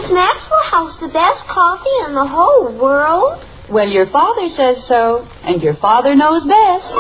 Is Maxwell House the best coffee in the whole world? Well, your father says so, and your father knows best.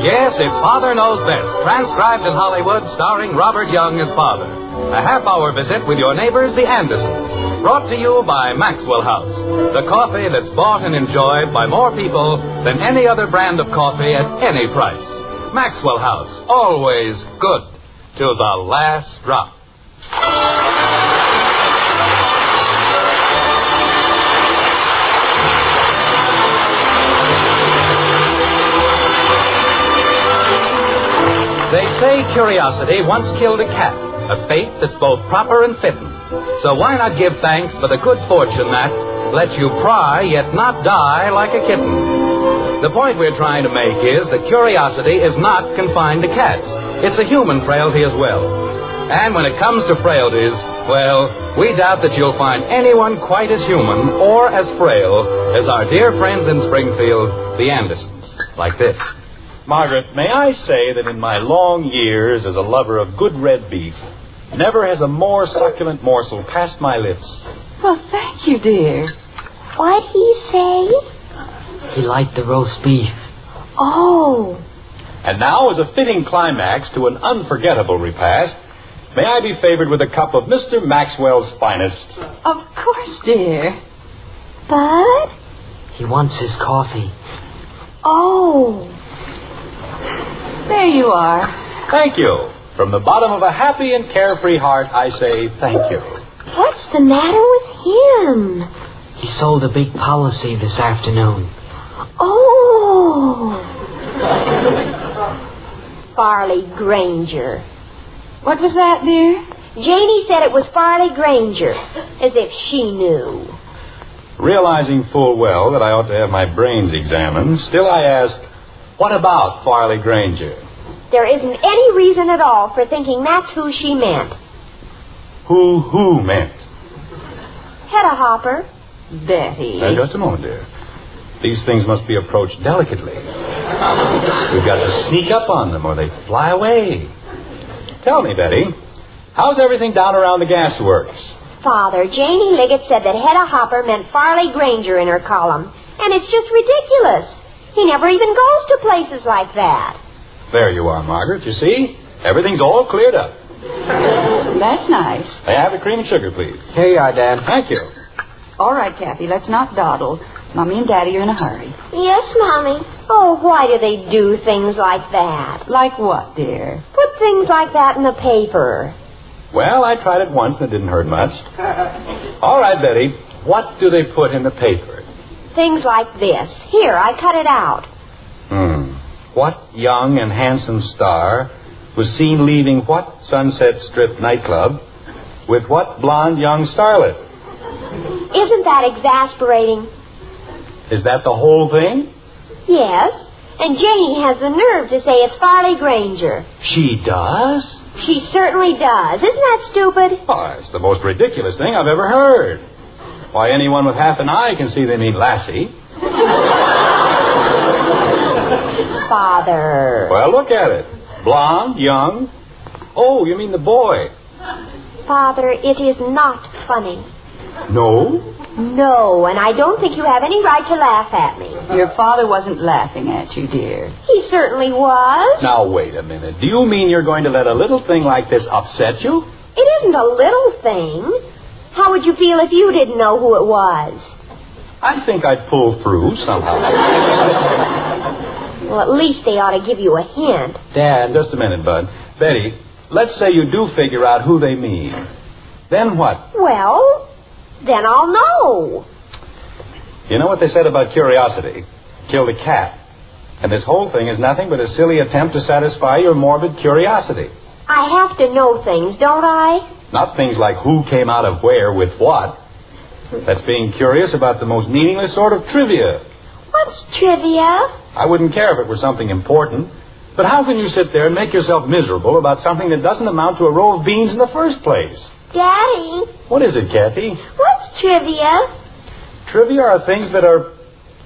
Yes, it's Father Knows Best, transcribed in Hollywood, starring Robert Young as father. A half-hour visit with your neighbors, the Andersons. Brought to you by Maxwell House, the coffee that's bought and enjoyed by more people than any other brand of coffee at any price. Maxwell House, always good to the last drop. They say curiosity once killed a cat, a fate that's both proper and fitting. So why not give thanks for the good fortune that lets you pry yet not die like a kitten? The point we're trying to make is that curiosity is not confined to cats. It's a human frailty as well. And when it comes to frailties, well, we doubt that you'll find anyone quite as human or as frail as our dear friends in Springfield, the Andersons. Like this. Margaret, may I say that in my long years as a lover of good red beef, never has a more succulent morsel passed my lips. Well, thank you, dear. What'd he say? He liked the roast beef. Oh. And now, as a fitting climax to an unforgettable repast, may I be favored with a cup of Mr. Maxwell's finest? Of course, dear. Bud? He wants his coffee. Oh. There you are. Thank you. From the bottom of a happy and carefree heart, I say thank you. What's the matter with him? He sold a big policy this afternoon. Oh. Farley Granger. What was that, dear? Janie said it was Farley Granger, as if she knew. Realizing full well that I ought to have my brains examined, still I ask, what about Farley Granger? There isn't any reason at all for thinking that's who she meant. Who meant? Hedda Hopper. Betty. Just a moment, dear. These things must be approached delicately. We've got to sneak up on them or they fly away. Tell me, Betty, how's everything down around the gasworks? Father, Janie Liggett said that Hedda Hopper meant Farley Granger in her column. And it's just ridiculous. He never even goes to places like that. There you are, Margaret. You see? Everything's all cleared up. That's nice. May I have the cream and sugar, please? Here you are, Dad. Thank you. All right, Kathy, let's not dawdle. Mommy and Daddy are in a hurry. Yes, Mommy. Oh, why do they do things like that? Like what, dear? Put things like that in the paper. Well, I tried it once and it didn't hurt much. All right, Betty. What do they put in the paper? Things like this. Here, I cut it out. What young and handsome star was seen leaving what Sunset Strip nightclub with what blonde young starlet? Isn't that exasperating? Is that the whole thing? Yes. And Janie has the nerve to say it's Farley Granger. She does? She certainly does. Isn't that stupid? Oh, it's the most ridiculous thing I've ever heard. Why, anyone with half an eye can see they mean Lassie. Father. Well, look at it. Blonde, young. Oh, you mean the boy. Father, it is not funny. No? No, and I don't think you have any right to laugh at me. Your father wasn't laughing at you, dear. He certainly was. Now, wait a minute. Do you mean you're going to let a little thing like this upset you? It isn't a little thing. How would you feel if you didn't know who it was? I think I'd pull through somehow. Well, at least they ought to give you a hint. Dad, just a minute, Bud. Betty, let's say you do figure out who they mean. Then what? Well, then I'll know. You know what they said about curiosity? Killed a cat. And this whole thing is nothing but a silly attempt to satisfy your morbid curiosity. I have to know things, don't I? Not things like who came out of where with what. That's being curious about the most meaningless sort of trivia. What's trivia? I wouldn't care if it were something important. But how can you sit there and make yourself miserable about something that doesn't amount to a row of beans in the first place? Daddy. What is it, Kathy? What's trivia? Trivia are things that are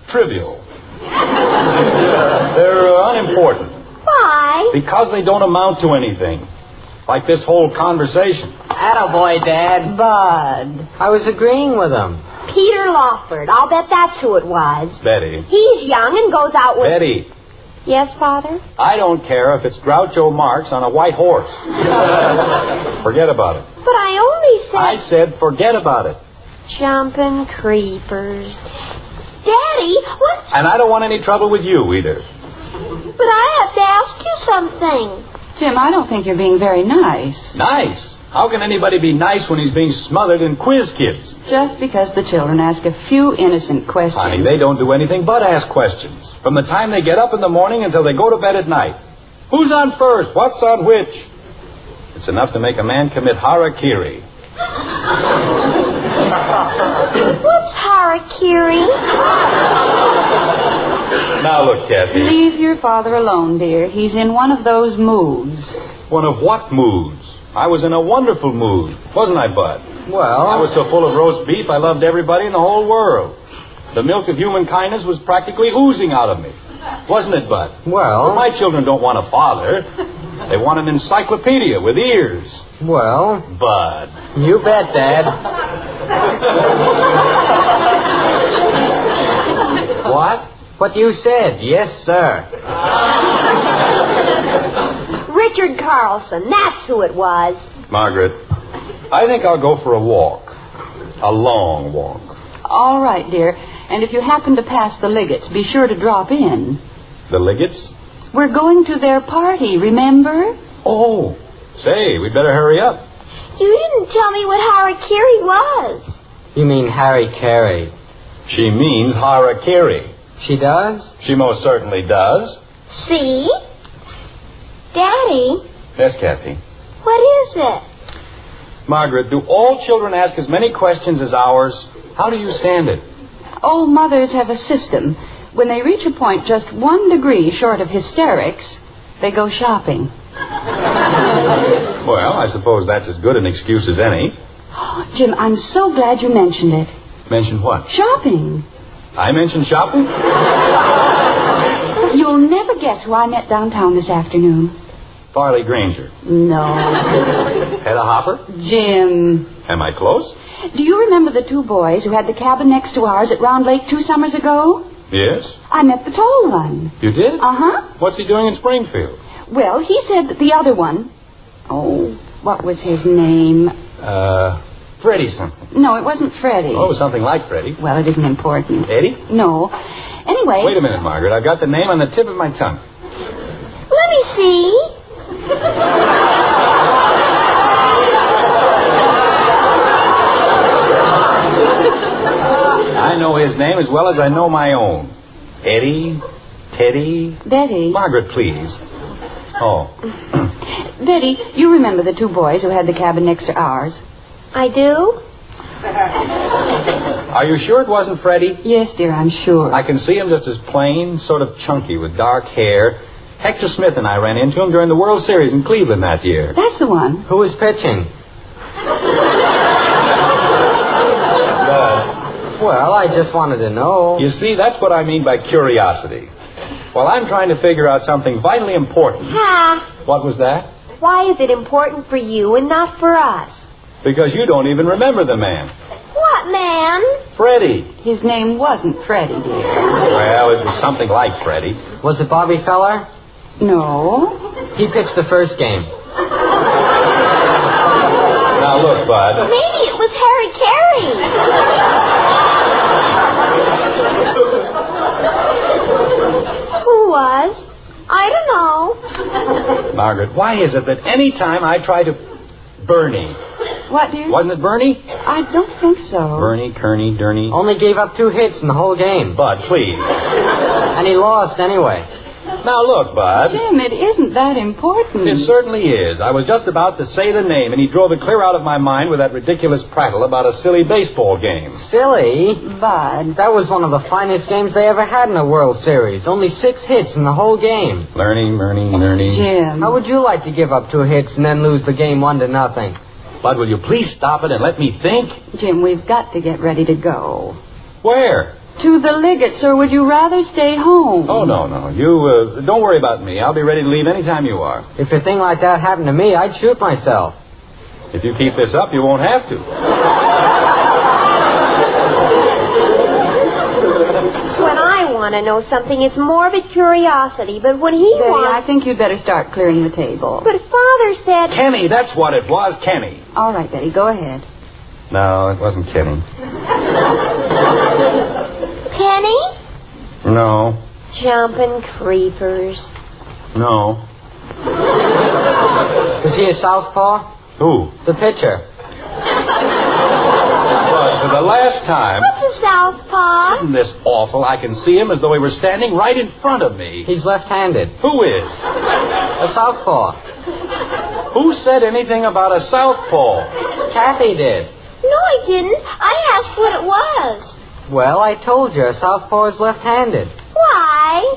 trivial. They're important. Why? Because they don't amount to anything. Like this whole conversation. Attaboy, Dad. Bud. I was agreeing with him. Peter Lawford. I'll bet that's who it was. Betty. He's young and goes out with... Betty. Yes, Father? I don't care if it's Groucho Marx on a white horse. Forget about it. But I only said... I said forget about it. Jumping creepers. Daddy, what... And I don't want any trouble with you either. But I have to ask you something. Jim, I don't think you're being very nice. Nice? How can anybody be nice when he's being smothered in quiz kids? Just because the children ask a few innocent questions. Honey, they don't do anything but ask questions. From the time they get up in the morning until they go to bed at night. Who's on first? What's on which? It's enough to make a man commit harakiri. What's harakiri? Now look, Kathy. Leave your father alone, dear. He's in one of those moods. One of what moods? I was in a wonderful mood, wasn't I, Bud? Well... I was so full of roast beef, I loved everybody in the whole world. The milk of human kindness was practically oozing out of me. Wasn't it, Bud? Well... But my children don't want a father. They want an encyclopedia with ears. Well... Bud. You bet, Dad. What? What you said. Yes, sir. Richard Carlson. That's who it was. Margaret, I think I'll go for a walk. A long walk. All right, dear. And if you happen to pass the Liggetts, be sure to drop in. The Liggetts? We're going to their party, remember? Oh, say, we'd better hurry up. You didn't tell me what harakiri was. You mean Harry Carey. She means harakiri. She does? She most certainly does. See? Daddy? Yes, Kathy. What is it? Margaret, do all children ask as many questions as ours? How do you stand it? All mothers have a system. When they reach a point just 1 degree short of hysterics, they go shopping. Well, I suppose that's as good an excuse as any. Jim, I'm so glad you mentioned it. Mention what? Shopping. I mentioned shopping? You'll never guess who I met downtown this afternoon. Farley Granger. No. Hedda Hopper? Jim. Am I close? Do you remember the 2 boys who had the cabin next to ours at Round Lake 2 summers ago? Yes. I met the tall one. You did? Uh-huh. What's he doing in Springfield? Well, he said that the other one... Oh, what was his name? Freddie something. No, it wasn't Freddie. Oh, something like Freddie. Well, it isn't important. Eddie? No. Anyway... Wait a minute, Margaret. I've got the name on the tip of my tongue. Let me see. I know his name as well as I know my own. Eddie, Teddy... Betty. Margaret, please. Oh. Betty, you remember the 2 boys who had the cabin next to ours? I do? Are you sure it wasn't Freddie? Yes, dear, I'm sure. I can see him just as plain, sort of chunky with dark hair. Hector Smith and I ran into him during the World Series in Cleveland that year. That's the one. Who was pitching? Well, I just wanted to know. You see, that's what I mean by curiosity. Well, I'm trying to figure out something vitally important. Ha! What was that? Why is it important for you and not for us? Because you don't even remember the man. What man? Freddie. His name wasn't Freddie, dear. Well, it was something like Freddie. Was it Bobby Feller? No. He pitched the first game. Now, look, Bud. Maybe it was Harry Carey. Who was? I don't know. Margaret, why is it that any time I try to... Bernie. What, dear? Wasn't it Bernie? I don't think so. Bernie, Kearney, Durney. Only gave up 2 hits in the whole game. Bud, please. And he lost anyway. Now, look, Bud. Jim, it isn't that important. It certainly is. I was just about to say the name, and he drove it clear out of my mind with that ridiculous prattle about a silly baseball game. Silly? Bud. That was one of the finest games they ever had in a World Series. Only 6 hits in the whole game. Learning. Jim. How would you like to give up 2 hits and then lose the game 1-0? Bud, will you please stop it and let me think? Jim, we've got to get ready to go. Where? To the Liggets, or would you rather stay home? Oh, no. You, don't worry about me. I'll be ready to leave any time you are. If a thing like that happened to me, I'd shoot myself. If you keep this up, you won't have to. When I want to know something, it's morbid curiosity, but when he Betty, wants... I think you'd better start clearing the table. But Father said... Kenny, that's what it was, Kenny. All right, Betty, go ahead. No, it wasn't Kenny. Penny? No. Jumping creepers. No. Is he a southpaw? Who? The pitcher. Well, for the last time... What's a southpaw? Isn't this awful? I can see him as though he were standing right in front of me. He's left-handed. Who is? A southpaw. Who said anything about a southpaw? Kathy did. No, I didn't. I asked what it was. Well, I told you, a southpaw is left-handed. Why?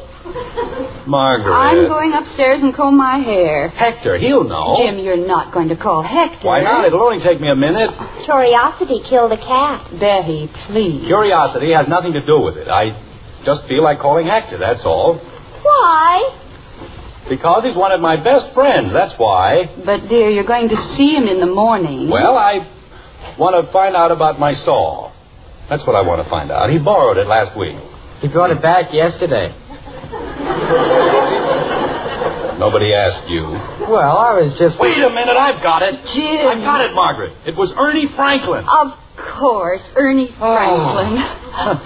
Margaret. I'm going upstairs and comb my hair. Hector, he'll know. Jim, you're not going to call Hector. Why not? It'll only take me a minute. Curiosity killed a cat. Betty, please. Curiosity has nothing to do with it. I just feel like calling Hector, that's all. Why? Because he's one of my best friends, that's why. But, dear, you're going to see him in the morning. Well, I want to find out about my saw. That's what I want to find out. He borrowed it last week. He brought it back yesterday. Nobody asked you. Well, I was just... Wait a minute, I've got it. Jim. I've got it, Margaret. It was Ernie Franklin. Of course, Ernie Franklin.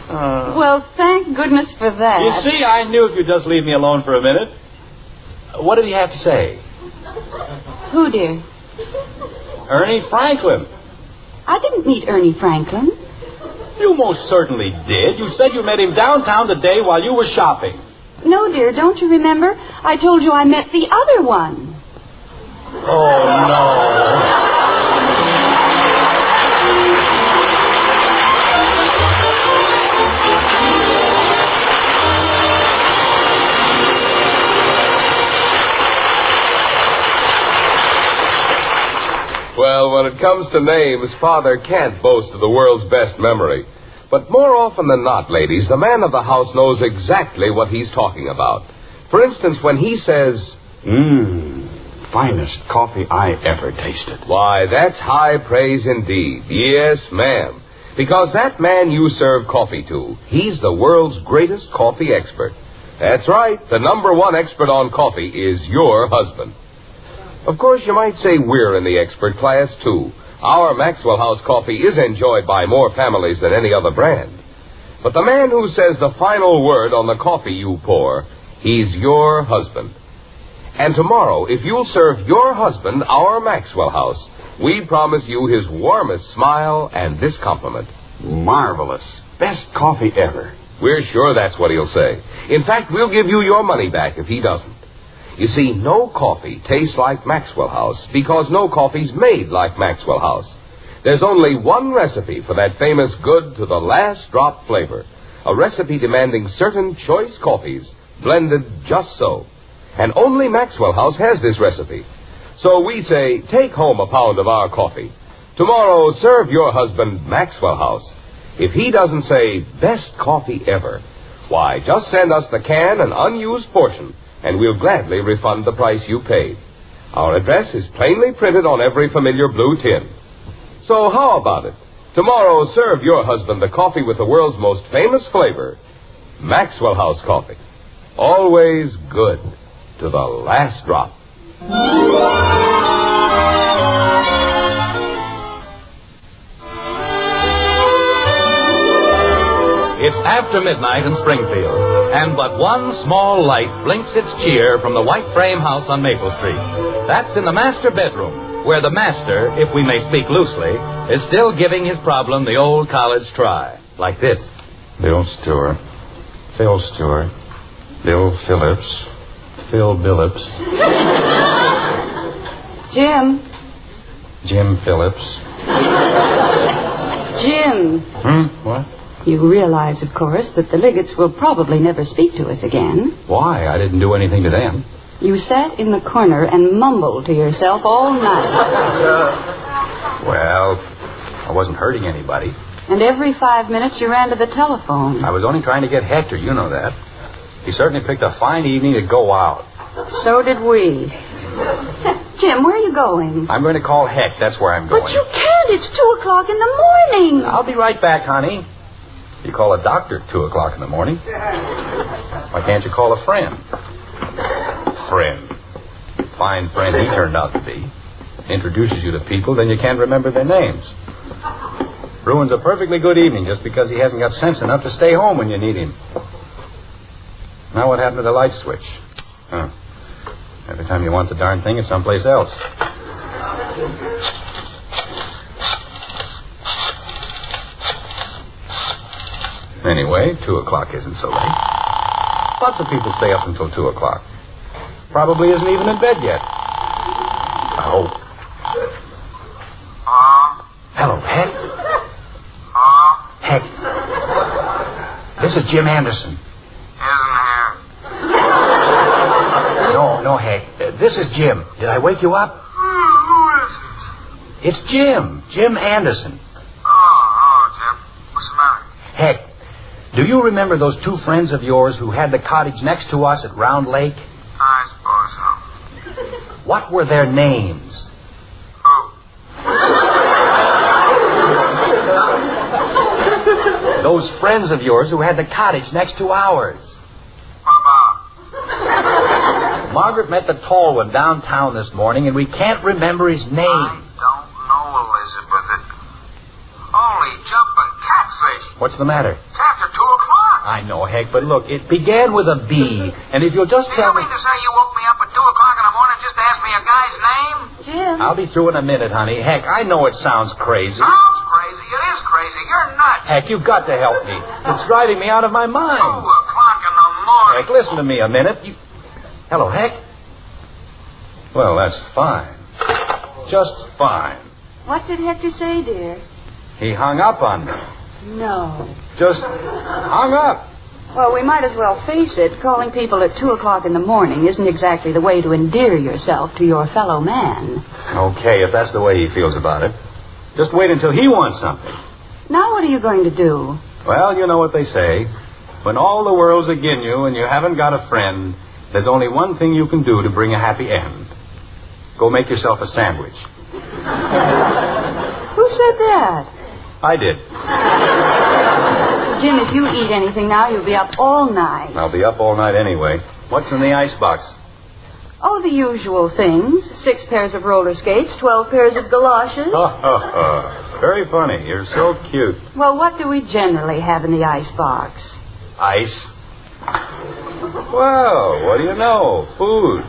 Well, thank goodness for that. You see, I knew if you'd just leave me alone for a minute. What did he have to say? Who, dear? Ernie Franklin. I didn't meet Ernie Franklin. You most certainly did. You said you met him downtown today while you were shopping. No, dear, don't you remember? I told you I met the other one. Oh, no. Well, when it comes to names, Father can't boast of the world's best memory. But more often than not, ladies, the man of the house knows exactly what he's talking about. For instance, when he says, Finest coffee I ever tasted. why, that's high praise indeed. Yes, ma'am. Because that man you serve coffee to, he's the world's greatest coffee expert. That's right. The #1 expert on coffee is your husband. Of course, you might say we're in the expert class, too. Our Maxwell House coffee is enjoyed by more families than any other brand. But the man who says the final word on the coffee you pour, he's your husband. And tomorrow, if you'll serve your husband our Maxwell House, we promise you his warmest smile and this compliment. Marvelous. Best coffee ever. We're sure that's what he'll say. In fact, we'll give you your money back if he doesn't. You see, no coffee tastes like Maxwell House because no coffee's made like Maxwell House. There's only one recipe for that famous good to the last drop flavor. A recipe demanding certain choice coffees blended just so. And only Maxwell House has this recipe. So we say, take home a pound of our coffee. Tomorrow, serve your husband Maxwell House. If he doesn't say, best coffee ever, why, just send us the can and unused portion, and we'll gladly refund the price you paid. Our address is plainly printed on every familiar blue tin. So how about it? Tomorrow, serve your husband the coffee with the world's most famous flavor, Maxwell House coffee. Always good to the last drop. It's after midnight in Springfield, and but one small light blinks its cheer from the white frame house on Maple Street. That's in the master bedroom, where the master, if we may speak loosely, is still giving his problem the old college try. Like this. Bill Stewart. Phil Stewart. Bill Phillips. Phil Billups. Jim. Jim Phillips. Jim. What? You realize, of course, that the Liggets will probably never speak to us again. Why? I didn't do anything to them. You sat in the corner and mumbled to yourself all night. Well, I wasn't hurting anybody. And every 5 minutes you ran to the telephone. I was only trying to get Hector, you know that. He certainly picked a fine evening to go out. So did we. Jim, where are you going? I'm going to call Heck. That's where I'm going. But you can't. It's 2 o'clock in the morning. I'll be right back, honey. You call a doctor at 2 o'clock in the morning. Why can't you call a friend? Friend. Fine friend he turned out to be. Introduces you to people, then you can't remember their names. Ruins a perfectly good evening just because he hasn't got sense enough to stay home when you need him. Now what happened to the light switch? Huh. Every time you want the darn thing, it's someplace else. Anyway, 2 o'clock isn't so late. Lots of people stay up until 2 o'clock. Probably isn't even in bed yet. I hope. Hello, Heck. Heck. This is Jim Anderson. Isn't here. No, Heck. This is Jim. Did I wake you up? Who is it? It's Jim. Jim Anderson. Oh, Jim. What's the matter? Heck, do you remember those 2 friends of yours who had the cottage next to us at Round Lake? I suppose so. What were their names? Who? Those friends of yours who had the cottage next to ours. What about? Margret met the tall one downtown this morning, and we can't remember his name. I don't know, Elizabeth. Holy jumping catfish. What's the matter? It's after 2 o'clock. I know, Heck, but look, it began with a B, and if you'll just Do tell you me... mean to say you woke me up at 2 o'clock in the morning just to ask me a guy's name? Jim. I'll be through in a minute, honey. Heck, I know it sounds crazy. Sounds crazy. It is crazy. You're nuts. Heck, you've got to help me. It's driving me out of my 2 mind. o'clock in the morning. Heck, listen to me a minute. Hello, Heck? Well, that's fine. Just fine. What did Hector say, dear? He hung up on me. No. Just hung up. Well, we might as well face it. Calling people at 2 o'clock in the morning isn't exactly the way to endear yourself to your fellow man. Okay, if that's the way he feels about it. Just wait until he wants something. Now what are you going to do? Well, you know what they say. When all the world's agin you and you haven't got a friend, there's only one thing you can do to bring a happy end. Go make yourself a sandwich. Who said that? I did. Jim, if you eat anything now, you'll be up all night. I'll be up all night anyway. What's in the icebox? Oh, the usual things. 6 pairs of roller skates, 12 pairs of galoshes. Very funny. You're so cute. Well, what do we generally have in the icebox? Ice. Well, what do you know? Food.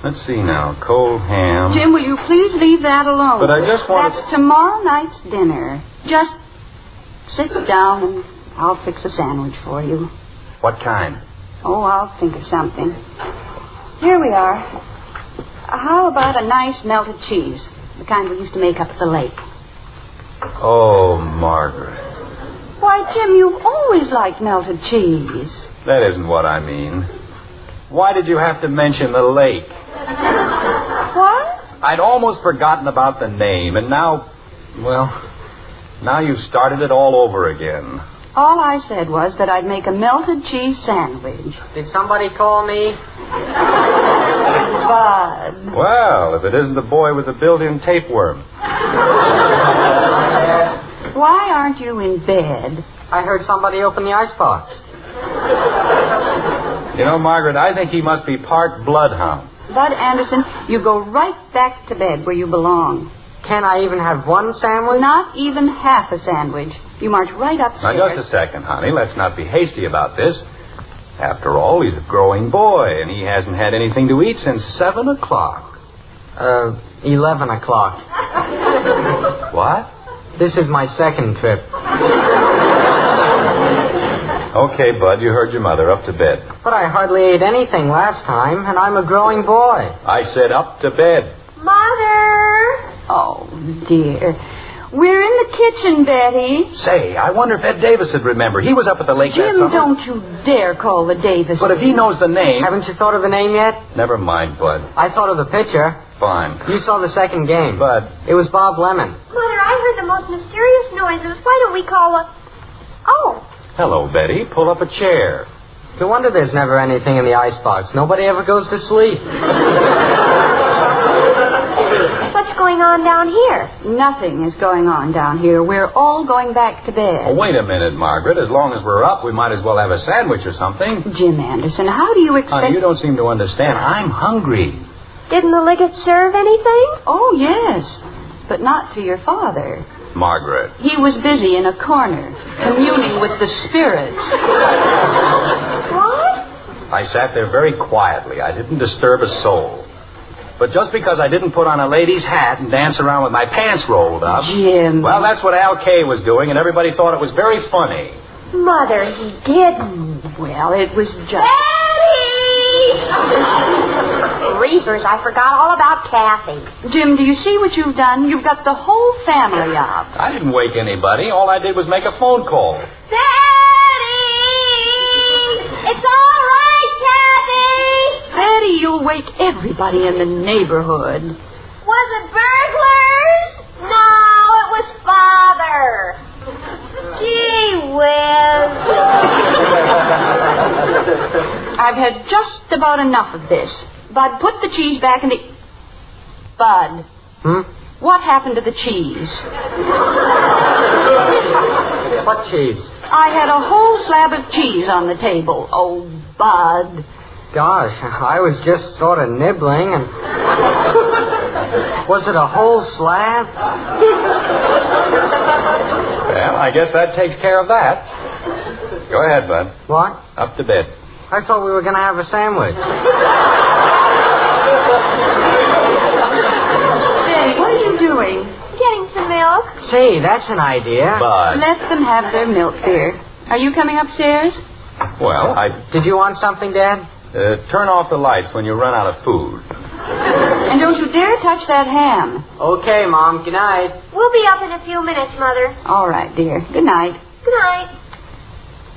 Let's see now. Cold ham. Jim, will you please leave that alone? But I just want... That's tomorrow night's dinner. Just sit down and I'll fix a sandwich for you. What kind? Oh, I'll think of something. Here we are. How about a nice melted cheese? The kind we used to make up at the lake. Oh, Margret. Why, Jim, you've always liked melted cheese. That isn't what I mean. Why did you have to mention the lake? What? I'd almost forgotten about the name, and now... Well, now you've started it all over again. All I said was that I'd make a melted cheese sandwich. Did somebody call me? Bud. Well, if it isn't the boy with the built-in tapeworm. Why aren't you in bed? I heard somebody open the icebox. You know, Margret, I think he must be part bloodhound. Bud Anderson, you go right back to bed where you belong. Can't I even have one sandwich? Not even half a sandwich. You march right upstairs. Now, just a second, honey. Let's not be hasty about this. After all, he's a growing boy, and he hasn't had anything to eat since 7 o'clock. 11 o'clock. What? This is my second trip. Okay, Bud, you heard your mother. Up to bed. But I hardly ate anything last time, and I'm a growing boy. I said up to bed. Mother! Oh, dear. We're in the kitchen, Betty. Say, I wonder if Ed Davis would remember. He was up at the lake that Jim, summer. don't you dare call the Davis. But if he knows the name... Haven't you thought of the name yet? Never mind, Bud. I thought of the picture. Fine. You saw the second game. But... It was Bob Lemon. Mother, I heard the most mysterious noises. Why don't we call a... Oh. Hello, Betty. Pull up a chair. No wonder there's never anything in the icebox. Nobody ever goes to sleep. What's going on down here? Nothing is going on down here. We're all going back to bed. Oh, wait a minute, Margaret. As long as we're up, we might as well have a sandwich or something. Jim Anderson, how do you expect... You don't seem to understand. I'm hungry. Didn't the Liggett serve anything? Oh, yes. But not to your father. Margaret. He was busy in a corner, communing with the spirits. What? I sat there very quietly. I didn't disturb a soul. But just because I didn't put on a lady's hat and dance around with my pants rolled up... Jim. Well, that's what Al Kay was doing, and everybody thought it was very funny. Mother, he didn't. Well, it was just... Daddy! Reapers, I forgot all about Kathy. Jim, do you see what you've done? You've got the whole family up. I didn't wake anybody. All I did was make a phone call. Daddy! It's all right, Kathy! Betty, you'll wake everybody in the neighborhood. Was it burglars? No, it was Father. Gee whiz. I've had just about enough of this. Bud, put the cheese back in the... Bud. What happened to the cheese? What cheese? I had a whole slab of cheese on the table. Oh, Bud. Gosh, I was just sort of nibbling and... Was it a whole slab? Well, I guess that takes care of that. Go ahead, Bud. What? Up to bed. I thought we were going to have a sandwich. Betty, what are you doing? Getting some milk. Say, that's an idea. Bud. Let them have their milk, dear. Are you coming upstairs? Well, Did you want something, Dad? turn off the lights when you run out of food. And don't you dare touch that ham. Okay, Mom. Good night. We'll be up in a few minutes, Mother. All right, dear. Good night. Good night.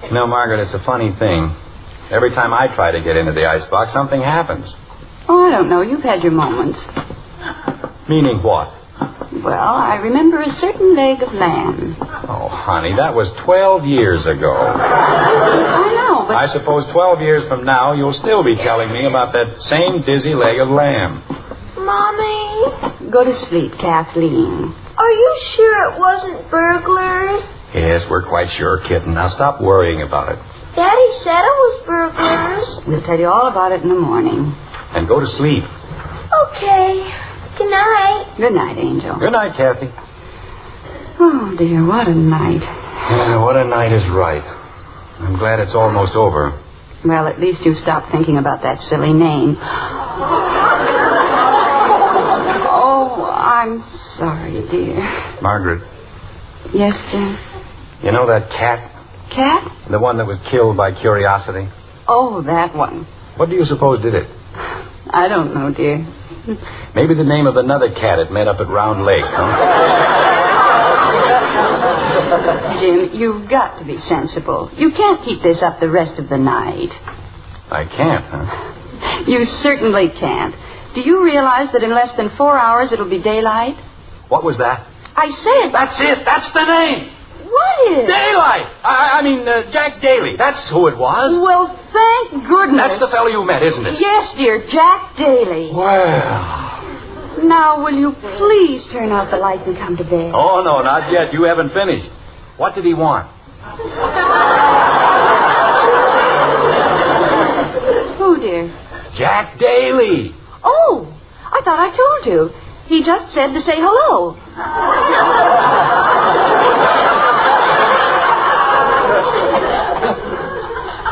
You know, Margaret, it's a funny thing. Every time I try to get into the icebox, something happens. Oh, I don't know. You've had your moments. Meaning what? Well, I remember a certain leg of lamb. Oh, honey, that was 12 years ago. I know, but... I suppose 12 years from now, you'll still be telling me about that same dizzy leg of lamb. Mommy, Go to sleep, Kathleen. are you sure it wasn't burglars? Yes, we're quite sure, kitten. Now stop worrying about it. Daddy said it was burglars. We'll tell you all about it in the morning. And go to sleep. Okay. Good night. Good night, Angel. Good night, Kathy. Oh, dear, what a night. Yeah, what a night is right. I'm glad it's almost over. Well, at least you stopped thinking about that silly name. Oh, I'm sorry, dear. Margaret, Yes, Jim? you know that cat? Cat? The one that was killed by curiosity? Oh, that one. What do you suppose did it? I don't know, dear. Maybe the name of another cat it met up at Round Lake, huh? Jim, you've got to be sensible. You can't keep this up the rest of the night. I can't, huh? You certainly can't. Do you realize that in less than 4 hours it'll be daylight? What was that? I said... That's it. That's the name. What is? Daylight. I mean, Jack Daly. That's who it was. Well, thank goodness. That's the fellow you met, isn't it? Yes, dear, Jack Daly. Well. Now, will you please turn out the light and come to bed? Oh, no, not yet. You haven't finished. What did he want? Who, dear? Jack Daly. Oh, I thought I told you. He just said to say hello.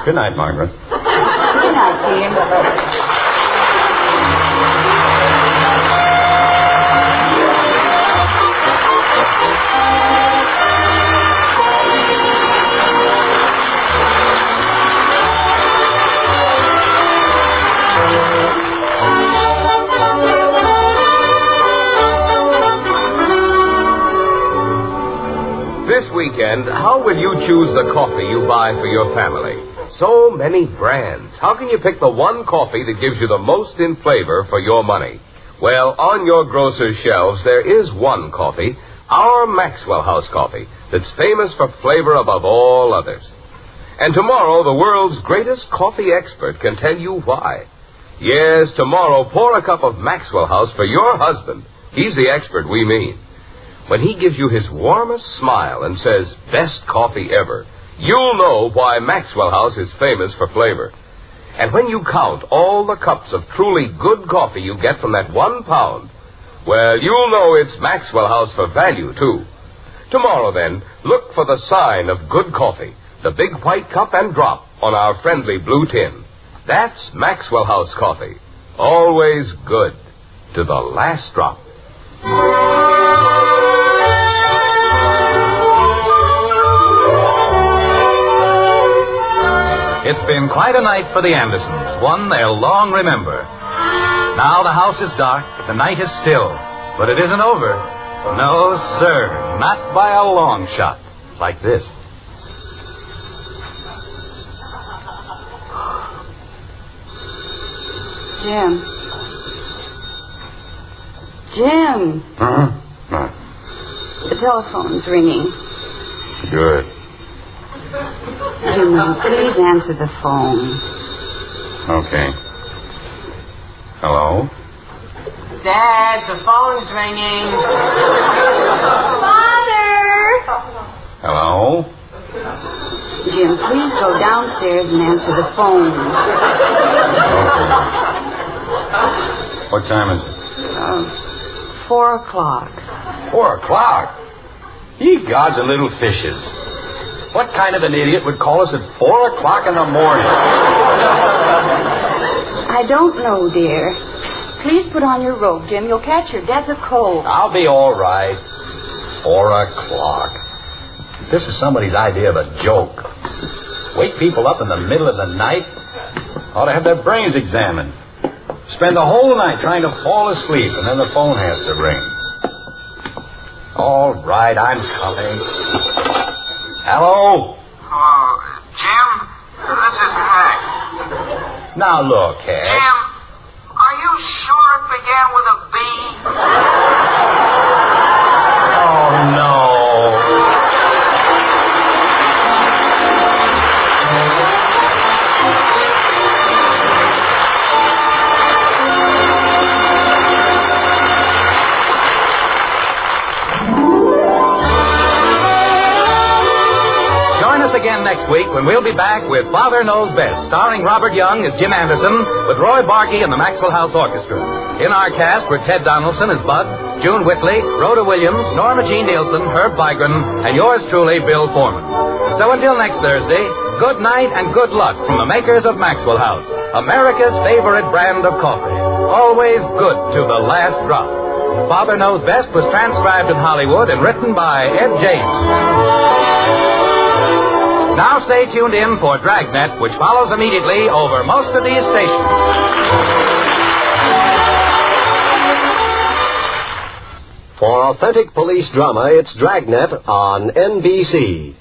Good night, Margaret. Good night, dear. This weekend, how will you choose the coffee you buy for your family? So many brands. How can you pick the one coffee that gives you the most in flavor for your money? Well, on your grocer's shelves, there is one coffee, our Maxwell House coffee, that's famous for flavor above all others. And tomorrow, the world's greatest coffee expert can tell you why. Yes, tomorrow, pour a cup of Maxwell House for your husband. He's the expert we mean. When he gives you his warmest smile and says, best coffee ever, you'll know why Maxwell House is famous for flavor. And when you count all the cups of truly good coffee you get from that 1 pound, well, you'll know it's Maxwell House for value, too. Tomorrow, then, look for the sign of good coffee, the big white cup and drop on our friendly blue tin. That's Maxwell House coffee. Always good to the last drop. It's been quite a night for the Andersons, one they'll long remember. Now the house is dark, the night is still, but it isn't over. No, sir, not by a long shot. Like this. Jim. Uh-huh. The telephone's ringing. Good. Jim, will you please answer the phone? Okay. Hello? Dad, the phone's ringing. Father! Hello? Jim, please go downstairs and answer the phone. Okay. What time is it? 4 o'clock. 4 o'clock? Ye gods and little fishes. What kind of an idiot would call us at 4 o'clock in the morning? I don't know, dear. Please put on your robe, Jim. You'll catch your death of cold. I'll be all right. 4 o'clock. This is somebody's idea of a joke. Wake people up in the middle of the night. Ought to have their brains examined. Spend the whole night trying to fall asleep, and then the phone has to ring. All right, I'm coming. Hello? Oh, Jim? This is Hank. Now look, Hank. Jim, are you sure it began with a B? Oh, no. Again next week when we'll be back with Father Knows Best, starring Robert Young as Jim Anderson with Roy Barkey and the Maxwell House Orchestra. In our cast were Ted Donaldson as Bud, June Whitley, Rhoda Williams, Norma Jean Nilsson, Herb Vigran, and yours truly, Bill Foreman. So until next Thursday, good night and good luck from the makers of Maxwell House, America's favorite brand of coffee. Always good to the last drop. Father Knows Best was transcribed in Hollywood and written by Ed James. Now stay tuned in for Dragnet, which follows immediately over most of these stations. For authentic police drama, it's Dragnet on NBC.